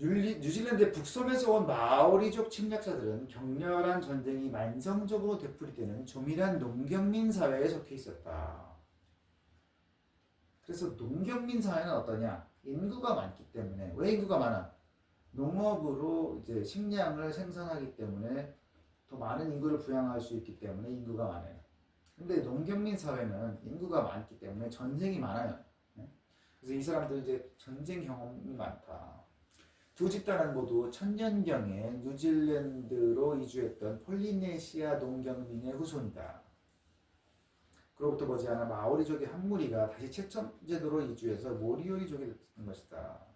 뉴질랜드 북섬에서 온 마오리족 침략자들은 격렬한 전쟁이 만성적으로 되풀이되는 조밀한 농경민 사회에 속해 있었다. 그래서 농경민 사회는 어떠냐? 인구가 많기 때문에. 왜 인구가 많아? 농업으로 이제 식량을 생산하기 때문에 더 많은 인구를 부양할 수 있기 때문에 인구가 많아요. 근데 농경민 사회는 인구가 많기 때문에 전쟁이 많아요. 네? 그래서 이 사람들 이제 전쟁 경험이 많다. 두 집단은 모두 천년경에 뉴질랜드로 이주했던 폴리네시아 농경민의 후손이다. 그로부터 머지않아 마오리족의 한 무리가 다시 채점 제도로 이주해서 모리오리족이 된 것이다.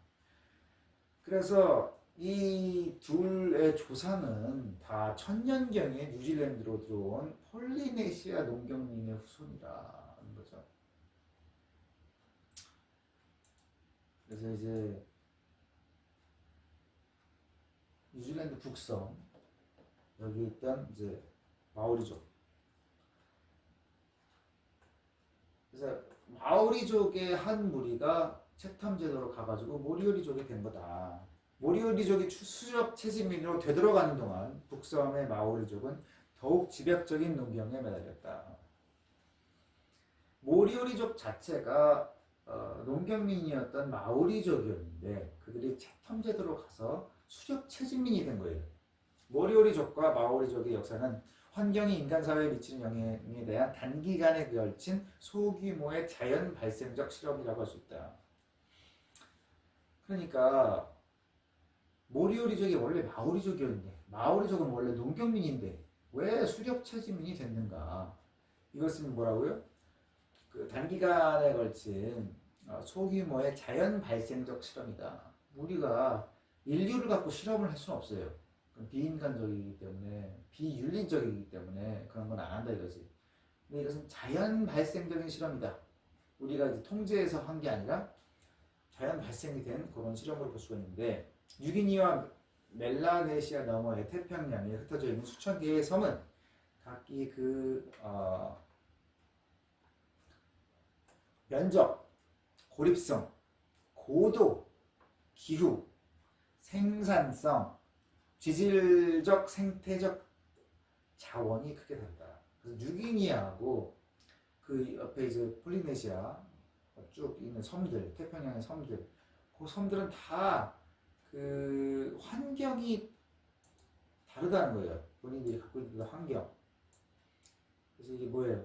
그래서 이 둘의 조상은 다 천년경에 뉴질랜드로 들어온 폴리네시아 농경민의 후손이라는 거죠. 그래서 이제 뉴질랜드 북섬 여기 있던 이제 마오리족. 그래서 마오리족의 한 무리가 채텀 제도로 가가지고 모리오리족이 된 거다. 모리오리족이 수렵 채집민으로 되돌아가는 동안 북섬의 마오리족은 더욱 집약적인 농경에 매달렸다. 모리오리족 자체가 농경민이었던 마오리족이었는데 그들이 채텀 제도로 가서 수렵 채집민이 된 거예요. 모리오리족과 마오리족의 역사는 환경이 인간 사회에 미치는 영향에 대한 단기간에 걸친 소규모의 자연 발생적 실험이라고 할 수 있다. 그러니까 모리오리족이 원래 마오리족이었는데 마오리족은 원래 농경민인데 왜 수렵 채집민이 됐는가? 이것은 뭐라고요? 그 단기간에 걸친 소규모의 자연 발생적 실험이다. 우리가 인류를 갖고 실험을 할 수는 없어요. 비인간적이기 때문에 비윤리적이기 때문에 그런 건 안 한다 이거지. 근데 이것은 자연 발생적인 실험이다. 우리가 이제 통제해서 한 게 아니라 자연 발생이 된 그런 실험으로 볼 수가 있는데 뉴기니와 멜라네시아 너머의 태평양에 흩어져 있는 수천 개의 섬은 각기 그 면적, 고립성, 고도, 기후, 생산성, 지질적, 생태적 자원이 크게 다르다. 그래서 뉴기니아하고 그 옆에 이제 폴리네시아 쭉 있는 섬들, 태평양의 섬들, 그 섬들은 다 그 환경이 다르다는 거예요. 본인들이 갖고 있는 환경. 그래서 이게 뭐예요?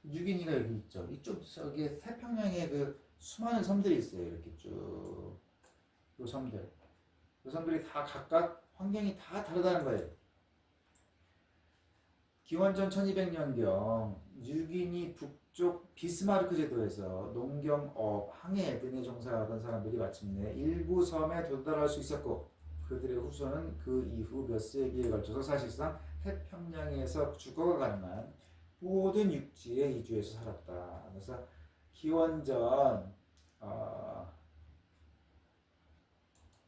뉴기니가 여기 있죠. 이쪽 저기 태평양에 그 수많은 섬들이 있어요. 이렇게 쭉. 요 섬들. 요 섬들이 다 각각 환경이 다 다르다는 거예요. 기원전 1200년경 뉴기니 북쪽 비스마르크 제도에서 농경업, 항해 등에 종사하던 사람들이 마침내 일부 섬에 도달할 수 있었고 그들의 후손은 그 이후 몇 세기에 걸쳐서 사실상 태평양에서 주거가 가능한 모든 육지에 이주해서 살았다. 그래서 기원전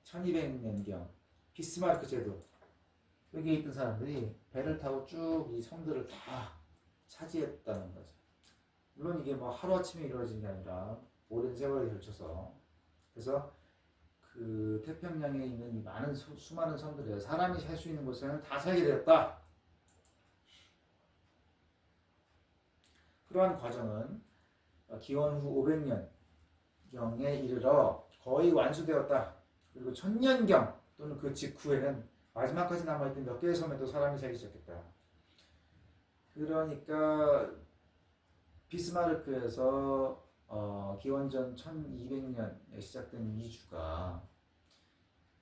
1200년경 비스마르크 제도 여기에 있던 사람들이 배를 타고 쭉 이 섬들을 다 차지했다는 거죠. 물론 이게 뭐 하루아침에 이루어진 게 아니라 오랜 세월에 걸쳐서 그래서 그 태평양에 있는 이 많은 수많은 섬들에 사람이 살 수 있는 곳에는 다 살게 되었다. 그러한 과정은 기원 후 500년경에 이르러 거의 완수되었다. 그리고 천년경 또는 그 직후에는 마지막까지 남아있던 몇 개의 섬에도 사람이 살기 시작했다. 그러니까 비스마르크에서 기원전 1200년에 시작된 이주가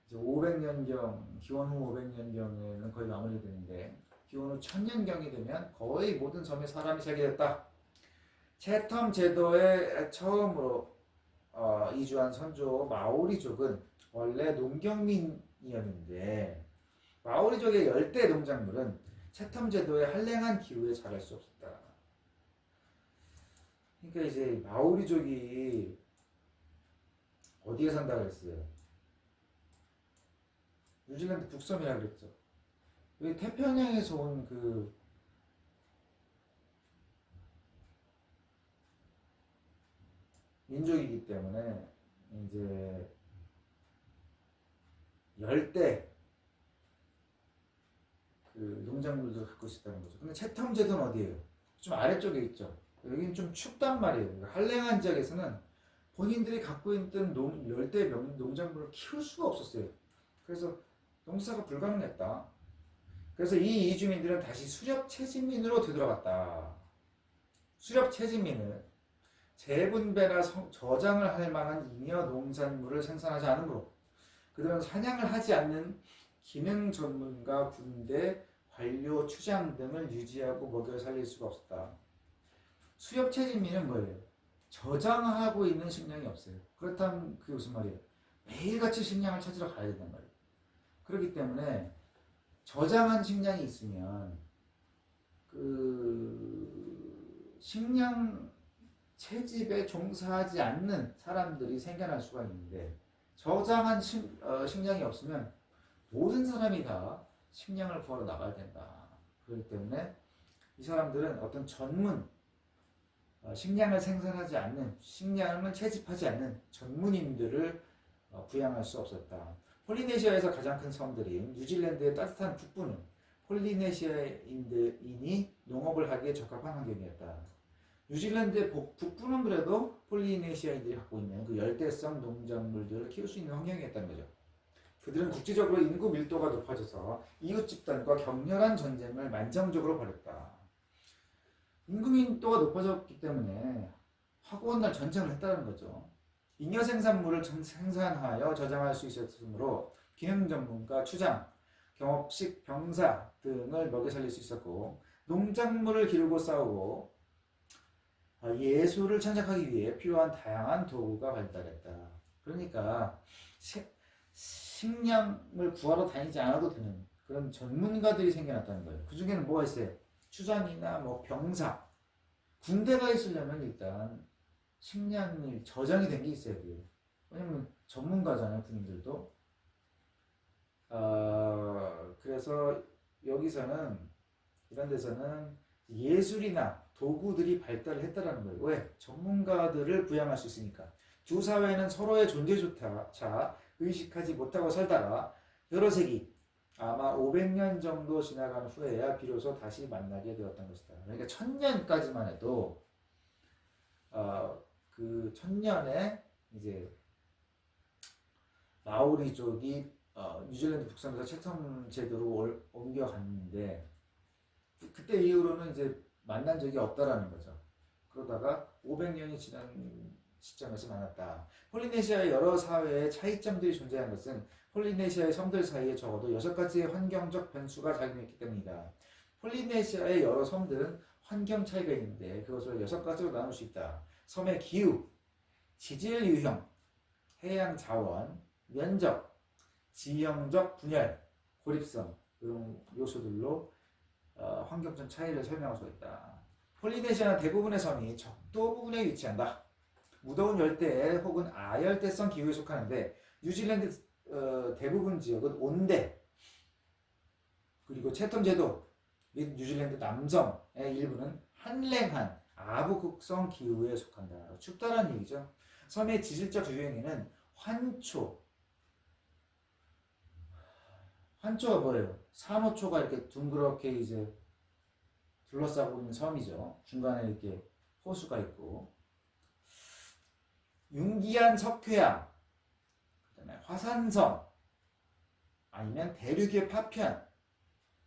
이제 500년경, 기원 후 500년경에는 거의 마무리되는데 기원 후 1000년경이 되면 거의 모든 섬에 사람이 살게 됐다. 채텀 제도에 처음으로 이주한 선조 마오리족은 원래 농경민이었는데 마오리족의 열대 농작물은 채텀 제도의 한랭한 기후에 자랄 수 없었다. 그러니까 이제 마오리족이 어디에 산다고 했어요? 뉴질랜드 북섬이라 그랬죠. 여기 태평양에서 온 그 민족이기 때문에 이제 열대 그 농작물들을 갖고 있었다는 거죠. 근데 채텀 제도는 어디예요? 좀 아래쪽에 있죠. 여기는 좀 춥단 말이에요. 한랭한 지역에서는 본인들이 갖고 있던 열대 농작물을 키울 수가 없었어요. 그래서 농사가 불가능했다. 그래서 이 이주민들은 다시 수렵 채집민으로 되돌아갔다. 수렵 채집민은 재분배나 저장을 할 만한 잉여 농산물을 생산하지 않으므로 그들은 사냥을 하지 않는 기능 전문가, 군대, 관료, 추장 등을 유지하고 먹여 살릴 수가 없었다. 수렵 채집민은 뭐예요? 저장하고 있는 식량이 없어요. 그렇다면 그게 무슨 말이에요? 매일같이 식량을 찾으러 가야 된단 말이에요. 그렇기 때문에 저장한 식량이 있으면 그 식량 채집에 종사하지 않는 사람들이 생겨날 수가 있는데 저장한 식량이 없으면 모든 사람이 다 식량을 구하러 나가야 된다. 그렇기 때문에 이 사람들은 어떤 전문 식량을 생산하지 않는 식량을 채집하지 않는 전문인들을 부양할 수 없었다. 폴리네시아에서 가장 큰 섬들인 뉴질랜드의 따뜻한 북부는 폴리네시아인이 농업을 하기에 적합한 환경이었다. 뉴질랜드의 북부는 그래도 폴리네시아인들이 갖고 있는 그 열대성 농작물들을 키울 수 있는 환경이었다는 거죠. 그들은 국지적으로 인구 밀도가 높아져서 이웃 집단과 격렬한 전쟁을 만장적으로 벌였다. 인구 밀도가 높아졌기 때문에 하고 온 날 전쟁을 했다는 거죠. 잉여 생산물을 생산하여 저장할 수 있었으므로 기능 전문가, 추장, 경업식 병사 등을 먹여 살릴 수 있었고 농작물을 기르고 싸우고 예술을 창작하기 위해 필요한 다양한 도구가 발달했다. 그러니까 식량을 구하러 다니지 않아도 되는 그런 전문가들이 생겨났다는 거예요. 그 중에는 뭐가 있어요? 추장이나 뭐 병사, 군대가 있으려면 일단 식량이 저장이 된 게 있어야 돼요. 왜냐면 전문가잖아요, 군인들도. 그래서 여기서는 이런 데서는 예술이나 도구들이 발달을 했다라는 거예요. 왜? 전문가들을 부양할 수 있으니까. 두 사회는 서로의 존재조차 의식하지 못하고 살다가 여러 세기, 아마 500년 정도 지나간 후에야 비로소 다시 만나게 되었던 것이다. 그러니까 1000년까지만 해도 그 1000년에 이제 마오리족이 뉴질랜드 북섬에서 채텀 제도로 옮겨갔는데 그때 이후로는 이제 만난 적이 없다라는 거죠. 그러다가 500년이 지난 시점에서 만났다. 폴리네시아의 여러 사회의 차이점들이 존재한 것은 폴리네시아의 섬들 사이에 적어도 6가지의 환경적 변수가 작용했기 때문이다. 폴리네시아의 여러 섬들은 환경 차이가 있는데 그것을 6가지로 나눌 수 있다. 섬의 기후, 지질 유형, 해양 자원, 면적, 지형적 분열, 고립성 이런 요소들로 환경적 차이를 설명할 수 있다. 폴리네시아는 대부분의 섬이 적도 부분에 위치한다. 무더운 열대 혹은 아열대성 기후에 속하는데 뉴질랜드 대부분 지역은 온대 그리고 채텀 제도 및 뉴질랜드 남섬의 일부는 한랭한 아부극성 기후에 속한다. 춥다라는 얘기죠. 섬의 지질적 유형에는 환초가 뭐예요? 산호초가 이렇게 둥그렇게 이제 둘러싸고 있는 섬이죠. 중간에 이렇게 호수가 있고 융기한 석회암, 그다음에 화산섬, 아니면 대륙의 파편,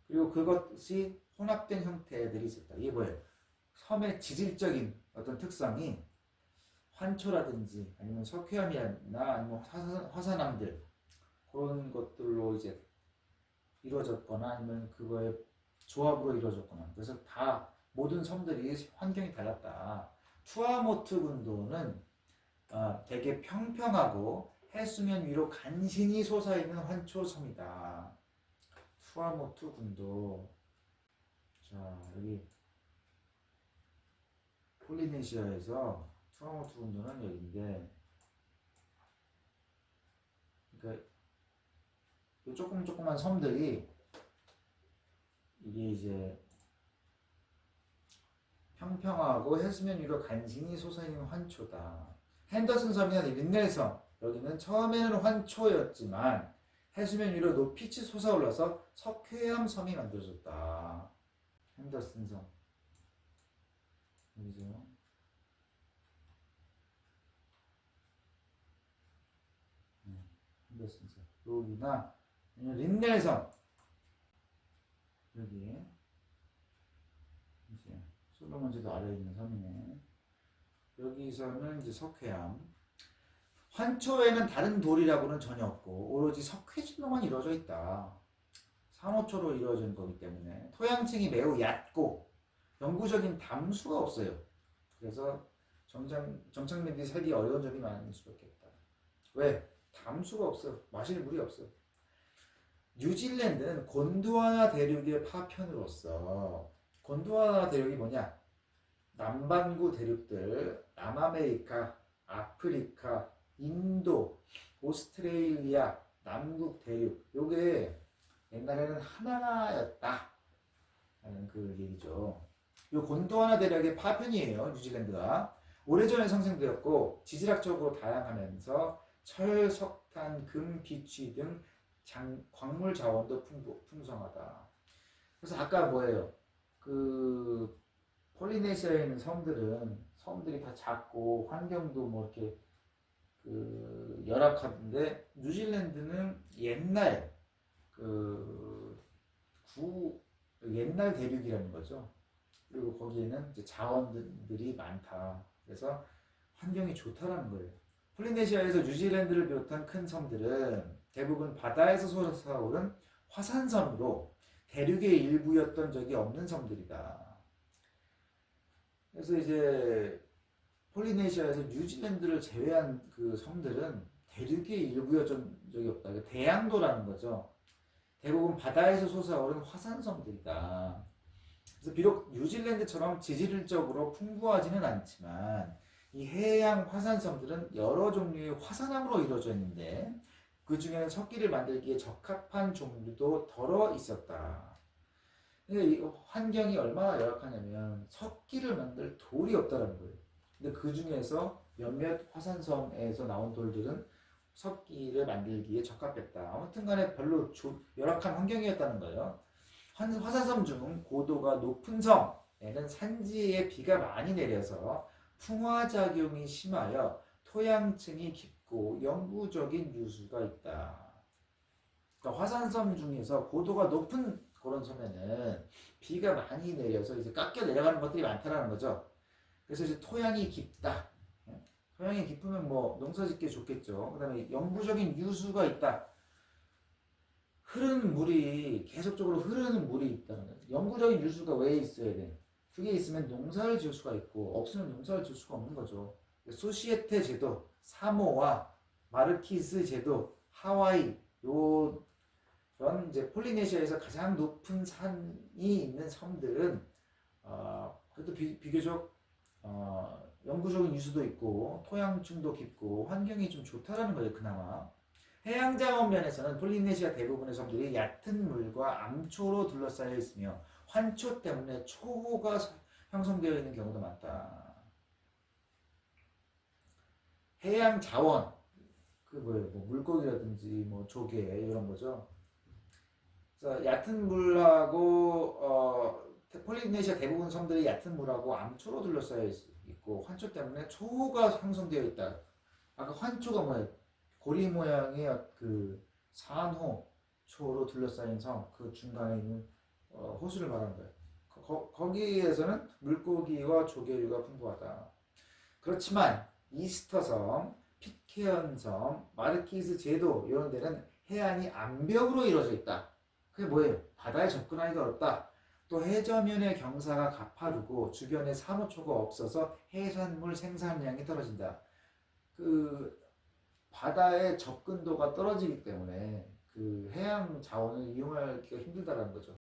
그리고 그것이 혼합된 형태들이 있었다. 이게 뭐예요? 섬의 지질적인 어떤 특성이 환초라든지 아니면 석회암이나 아니면 화산암들 그런 것들로 이제 이루어졌거나 아니면 그거의 조합으로 이루어졌거나 그래서 다 모든 섬들이 환경이 달랐다. 투아모트 군도는 되게 평평하고 해수면 위로 간신히 솟아있는 환초섬이다. 투아모트 군도. 자, 여기 폴리네시아에서 투아모트 군도는 여기인데, 그러니까 이 조그만 섬들이 이게 이제 평평하고 해수면 위로 간신히 솟아있는 환초다. 핸더슨 섬이나 린넬 섬, 여기는 처음에는 환초였지만 해수면 위로 높이 솟아올라서 석회암 섬이 만들어졌다. 핸더슨 섬. 여기죠. 핸더슨 섬. 여기나 린넬 섬. 여기. 이제 솔로몬 제도 아래에 있는 섬이네. 여기서는 이제 석회암. 환초에는 다른 돌이라고는 전혀 없고 오로지 석회질로만 이루어져 있다. 산호초로 이루어진 거기 때문에 토양층이 매우 얕고 영구적인 담수가 없어요. 그래서 정착민들이 살기 어려운 점이 많을 수밖에 없다. 왜? 담수가 없어. 마실 물이 없어. 뉴질랜드는 곤두아나 대륙의 파편으로서 곤두아나 대륙이 뭐냐? 남반구 대륙들, 남아메리카, 아프리카, 인도, 오스트레일리아, 남극 대륙 요게 옛날에는 하나였다 라는 그 얘기죠. 요 곤도와나 대륙의 파편이에요. 뉴질랜드가 오래전에 성생되었고 지질학적으로 다양하면서 철, 석탄, 금, 비취 등 광물 자원도 풍성하다. 그래서 아까 뭐예요? 그 폴리네시아에 있는 섬들이 다 작고 환경도 뭐 이렇게 그 열악한데 뉴질랜드는 옛날 옛날 대륙이라는 거죠. 그리고 거기에는 이제 자원들이 많다. 그래서 환경이 좋다라는 거예요. 폴리네시아에서 뉴질랜드를 비롯한 큰 섬들은 대부분 바다에서 솟아오른 화산섬으로 대륙의 일부였던 적이 없는 섬들이다. 그래서 이제 폴리네시아에서 뉴질랜드를 제외한 그 섬들은 대륙의 일부였던 적이 없다. 대양도라는 거죠. 대부분 바다에서 솟아오른 화산섬들이다. 그래서 비록 뉴질랜드처럼 지질적으로 풍부하지는 않지만 이 해양 화산섬들은 여러 종류의 화산암으로 이루어져 있는데 그 중에는 석기를 만들기에 적합한 종류도 덜어 있었다. 근데 이 환경이 얼마나 열악하냐면 석기를 만들 돌이 없다는 거예요. 근데 그 중에서 몇몇 화산섬에서 나온 돌들은 석기를 만들기에 적합했다. 아무튼 간에 별로 열악한 환경이었다는 거예요. 화산섬 중 고도가 높은 섬에는 산지에 비가 많이 내려서 풍화작용이 심하여 토양층이 깊고 영구적인 유수가 있다. 그러니까 화산섬 중에서 고도가 높은 그런 섬에는 비가 많이 내려서 이제 깎여 내려가는 것들이 많다라는 거죠. 그래서 이제 토양이 깊다. 토양이 깊으면 뭐 농사 짓기 좋겠죠. 그 다음에 영구적인 유수가 있다. 흐르는 물이 계속적으로 흐르는 물이 있다는 거예요. 영구적인 유수가 왜 있어야 돼? 그게 있으면 농사를 지을 수가 있고 없으면 농사를 지을 수가 없는 거죠. 소시에테 제도, 사모아, 마르키스 제도, 하와이 이런 이제 폴리네시아에서 가장 높은 산이 있는 섬들은 그래도 비교적 영구적인 유수도 있고 토양층도 깊고 환경이 좀 좋다라는 거예요. 그나마 해양자원 면에서는 폴리네시아 대부분의 섬들이 얕은 물과 암초로 둘러싸여 있으며 환초 때문에 초호가 형성되어 있는 경우도 많다. 해양 자원 그 뭐예요? 뭐 물고기라든지 뭐 조개 이런 거죠. 그래서 얕은 물하고 폴리네시아 대부분 섬들이 얕은 물하고 암초로 둘러싸여 있고 환초 때문에 초호가 형성되어 있다. 아까 환초가 뭐예요? 고리 모양의 그 산호초로 둘러싸인 섬 그 중간에 있는 호수를 말하는 거예요. 거기에서는 물고기와 조개류가 풍부하다. 그렇지만 이스터섬, 피케언섬, 마르키스 제도 이런 데는 해안이 암벽으로 이루어져 있다. 그게 뭐예요? 바다에 접근하기가 어렵다. 또 해저면의 경사가 가파르고 주변에 산호초가 없어서 해산물 생산량이 떨어진다. 그 바다의 접근도가 떨어지기 때문에 그 해양 자원을 이용하기가 힘들다는 거죠.